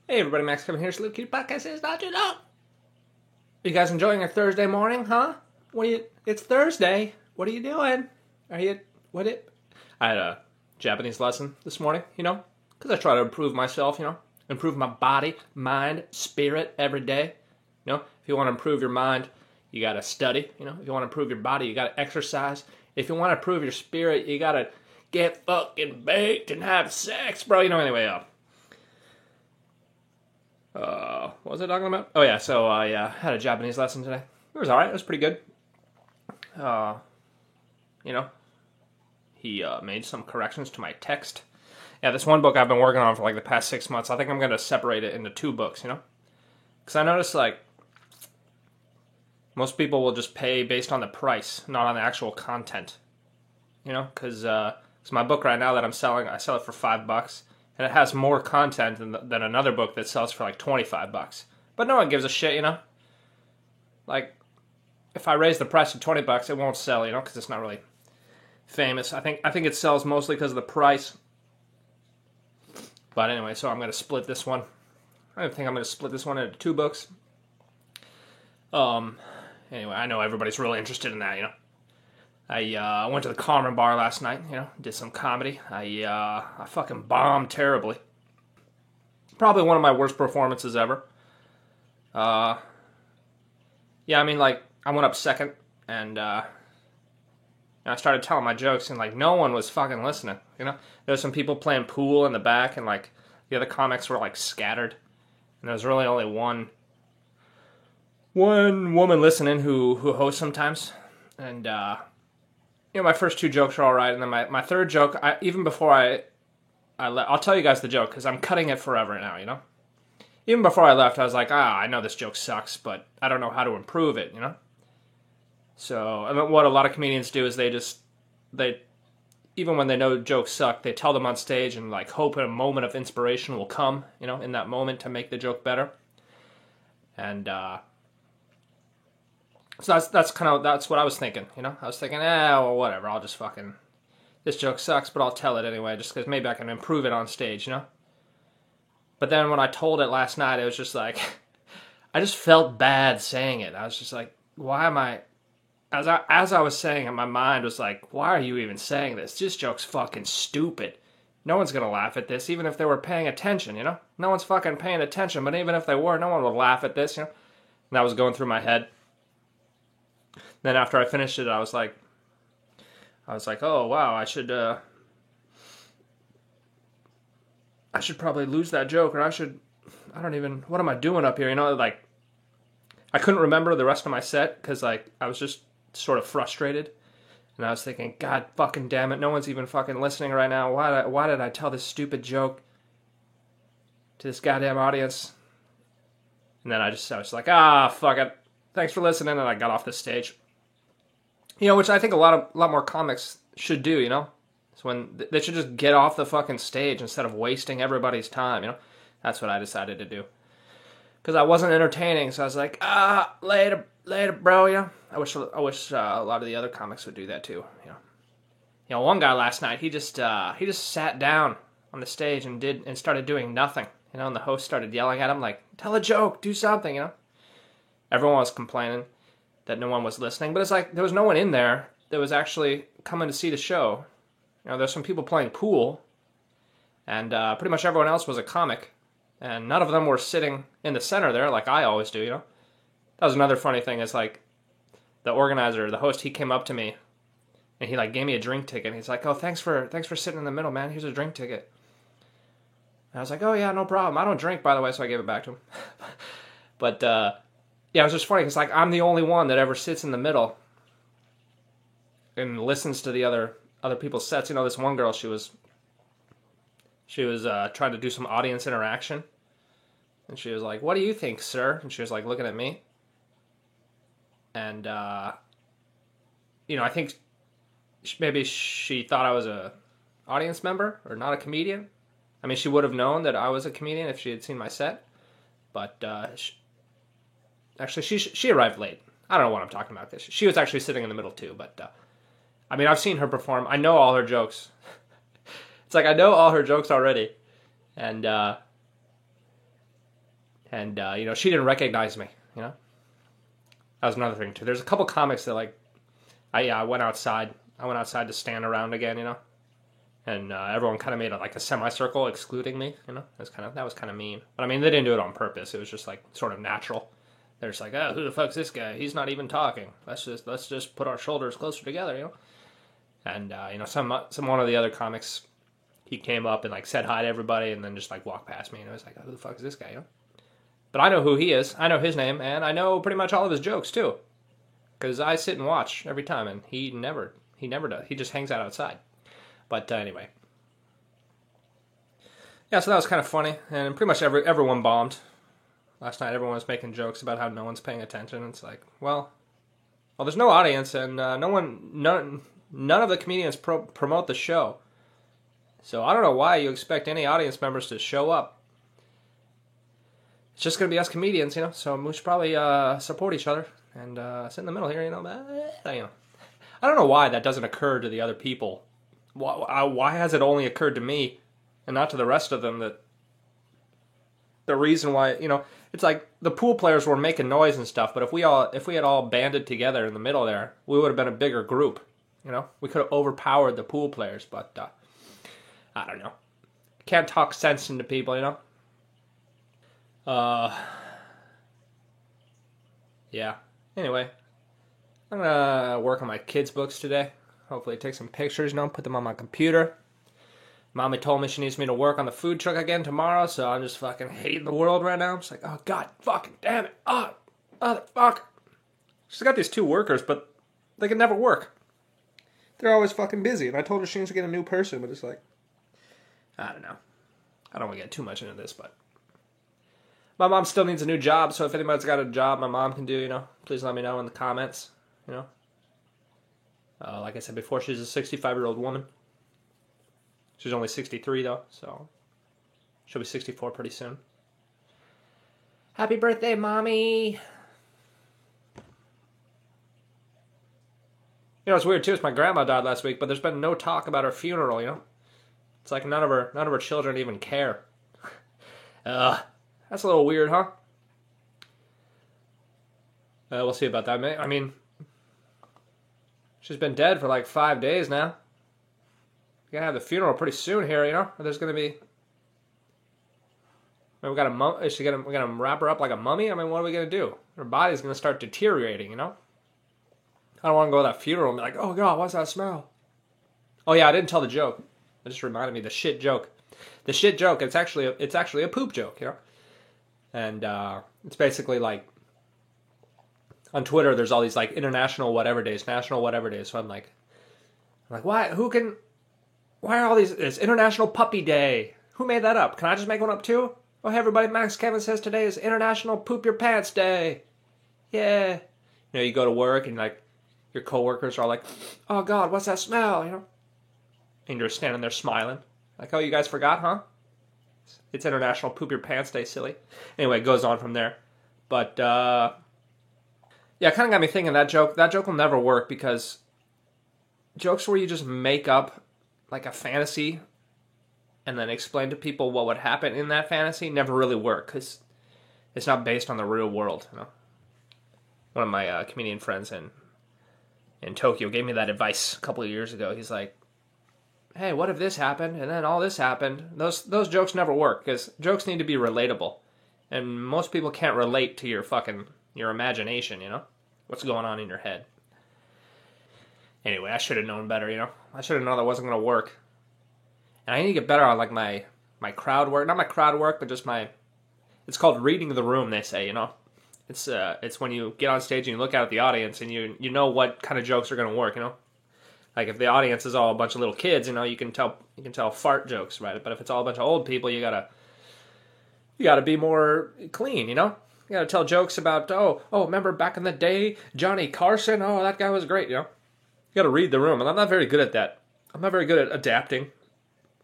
Hey everybody, Max Kevin here. Sleep Kitty Podcast is not too long. You guys enjoying your Thursday morning, huh? It's Thursday. What are you doing? I had a Japanese lesson this morning, because I try to improve myself, improve my body, mind, spirit every day. If you want to improve your mind, you gotta study. If you want to improve your body, you gotta exercise. If you want to improve your spirit, you gotta get fucking baked and have sex, bro. What was I talking about? Oh yeah, so I had a Japanese lesson today. It was alright, it was pretty good. He made some corrections to my text. Yeah, this one book I've been working on for like the past 6 months, I think I'm going to separate it into 2 books, Because I noticed like, most people will just pay based on the price, not on the actual content. Because my book right now that I'm selling, I sell it for $5. And it has more content than another book that sells for like $25. But no one gives a shit, Like, if I raise the price to $20, it won't sell, because it's not really famous. I think it sells mostly because of the price. But anyway, so I'm going to split this one. I think I'm going to split this one into 2 books. Anyway, I know everybody's really interested in that, I went to the Carmen Bar last night, did some comedy. I fucking bombed terribly. Probably one of my worst performances ever. I went up second, and I started telling my jokes, and no one was fucking listening, There was some people playing pool in the back, and the other comics were scattered, and there was really only one woman listening who hosts sometimes, and my first 2 jokes are all right, and then my third joke, even before I'll tell you guys the joke, because I'm cutting it forever now, Even before I left, I was like, I know this joke sucks, but I don't know how to improve it, So, and what a lot of comedians do is they even when they know jokes suck, they tell them on stage and hope a moment of inspiration will come, in that moment to make the joke better. And, so that's what I was thinking, I was thinking, well, whatever, I'll just this joke sucks, but I'll tell it anyway, just because maybe I can improve it on stage, But then when I told it last night, it was just I just felt bad saying it. I was just why am I, as I was saying it, my mind was why are you even saying this? This joke's fucking stupid. No one's gonna laugh at this, even if they were paying attention, No one's fucking paying attention, but even if they were, no one would laugh at this, And that was going through my head. Then after I finished it, I was like, oh wow, I should probably lose that joke, or what am I doing up here? I couldn't remember the rest of my set, because I was just sort of frustrated, and I was thinking, God fucking damn it, no one's even fucking listening right now, why did I tell this stupid joke to this goddamn audience? And then I was like, fuck it, thanks for listening, and I got off the stage. Which I think a lot more comics should do, It's when they should just get off the fucking stage instead of wasting everybody's time, That's what I decided to do. Because I wasn't entertaining, so I was like, later, bro, I wish a lot of the other comics would do that too, One guy last night, he just sat down on the stage and started doing nothing, and the host started yelling at him tell a joke, do something, Everyone was complaining that no one was listening, but it's there was no one in there that was actually coming to see the show. There's some people playing pool, and pretty much everyone else was a comic, and none of them were sitting in the center there like I always do, That was another funny thing, is the organizer, the host, he came up to me, and he gave me a drink ticket, and he's like, oh, thanks for sitting in the middle, man, here's a drink ticket. And I was like, oh yeah, no problem, I don't drink, by the way, so I gave it back to him. But, yeah, it was just funny, because I'm the only one that ever sits in the middle and listens to the other people's sets. This one girl, she was trying to do some audience interaction, and she was like, what do you think, sir? And she was looking at me, and I think maybe she thought I was a audience member or not a comedian. I mean, she would have known that I was a comedian if she had seen my set, but actually, she arrived late. I don't know what I'm talking about. She was actually sitting in the middle too, but I've seen her perform. I know all her jokes. It's I know all her jokes already, and And, she didn't recognize me, That was another thing, too. There's a couple comics that, like, I went outside. I went outside to stand around again, And everyone kind of made a semicircle excluding me, That was kind of mean. But, I mean, they didn't do it on purpose. It was just, like, sort of natural. They're just like, oh, who the fuck's this guy? He's not even talking. Let's just put our shoulders closer together, And, one of the other comics, he came up and, like, said hi to everybody and then just, like, walked past me. And I was like, oh, who the fuck is this guy, But I know who he is. I know his name. And I know pretty much all of his jokes, too. Because I sit and watch every time. And he never does. He just hangs out outside. But anyway. Yeah, so that was kind of funny. And pretty much everyone bombed. Last night, everyone was making jokes about how no one's paying attention. It's like, well, there's no audience, and none of the comedians promote the show. So I don't know why you expect any audience members to show up. It's just going to be us comedians, So we should probably support each other and sit in the middle here, I don't know why that doesn't occur to the other people. Why has it only occurred to me and not to the rest of them that the reason why, it's like the pool players were making noise and stuff, but if we had all banded together in the middle there, we would have been a bigger group, We could have overpowered the pool players, but I don't know. Can't talk sense into people, Yeah. Anyway, I'm gonna work on my kids' books today. Hopefully take some pictures, put them on my computer. Mommy told me she needs me to work on the food truck again tomorrow, so I'm just fucking hating the world right now. I'm just like, oh, God fucking damn it. Oh, motherfucker. She's got these 2 workers, but they can never work. They're always fucking busy, and I told her she needs to get a new person, but it's like, I don't know. I don't want to get too much into this, but my mom still needs a new job, so if anybody's got a job my mom can do, please let me know in the comments, Like I said before, she's a 65-year-old woman. She's only 63, though, so she'll be 64 pretty soon. Happy birthday, Mommy! It's weird, too. It's my grandma died last week, but there's been no talk about her funeral, It's like none of her children even care. That's a little weird, huh? We'll see about that. I mean, she's been dead for like 5 days now. We're gonna have the funeral pretty soon here, There's gonna be. We got we're gonna wrap her up like a mummy. I mean, what are we gonna do? Her body's gonna start deteriorating, I don't want to go to that funeral and be like, oh God, what's that smell? Oh yeah, I didn't tell the joke. It just reminded me the shit joke. The shit joke. It's actually a poop joke, And it's basically like on Twitter. There's all these like national whatever days. So I'm like, why? Why are all these? It's International Puppy Day. Who made that up? Can I just make one up too? Oh, hey everybody, Max Kevin says today is International Poop Your Pants Day. Yeah. You go to work and like your coworkers are like, oh God, what's that smell? And you're standing there smiling. Like, oh, you guys forgot, huh? It's International Poop Your Pants Day, silly. Anyway, it goes on from there. But, yeah, it kind of got me thinking that joke will never work because jokes where you just make up like a fantasy and then explain to people what would happen in that fantasy never really work because it's not based on the real world. One of my comedian friends in Tokyo gave me that advice a couple of years ago. He's like, hey, what if this happened and then all this happened? Those jokes never work because jokes need to be relatable. And most people can't relate to your imagination, What's going on in your head. Anyway, I should have known better, I should have known that wasn't going to work. And I need to get better on like my crowd work. Not my crowd work, but just it's called reading the room, they say, It's when you get on stage and you look out at the audience and you know what kind of jokes are going to work, Like if the audience is all a bunch of little kids, you can tell fart jokes, right? But if it's all a bunch of old people, you gotta be more clean, You gotta tell jokes about remember back in the day, Johnny Carson? Oh, that guy was great, You gotta read the room, and I'm not very good at that. I'm not very good at adapting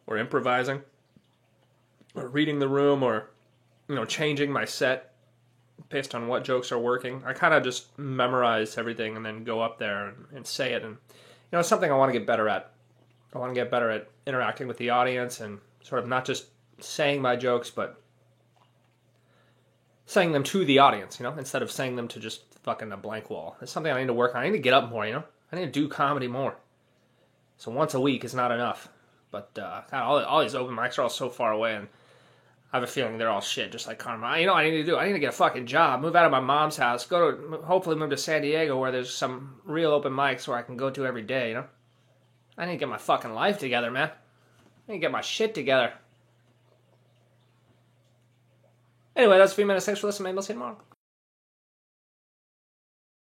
or improvising or reading the room or changing my set based on what jokes are working. I kind of just memorize everything and then go up there and say it. And, it's something I want to get better at. I want to get better at interacting with the audience and sort of not just saying my jokes, but saying them to the audience, instead of saying them to just fucking a blank wall. It's something I need to work on. I need to get up more, I need to do comedy more. So once a week is not enough. But God, all these open mics are all so far away, and I have a feeling they're all shit, just like Karma. You know what I need to do? I need to get a fucking job, move out of my mom's house, hopefully move to San Diego where there's some real open mics where I can go to every day, I need to get my fucking life together, man. I need to get my shit together. Anyway, that's 3 minutes. Thanks for listening, man. We'll see you tomorrow.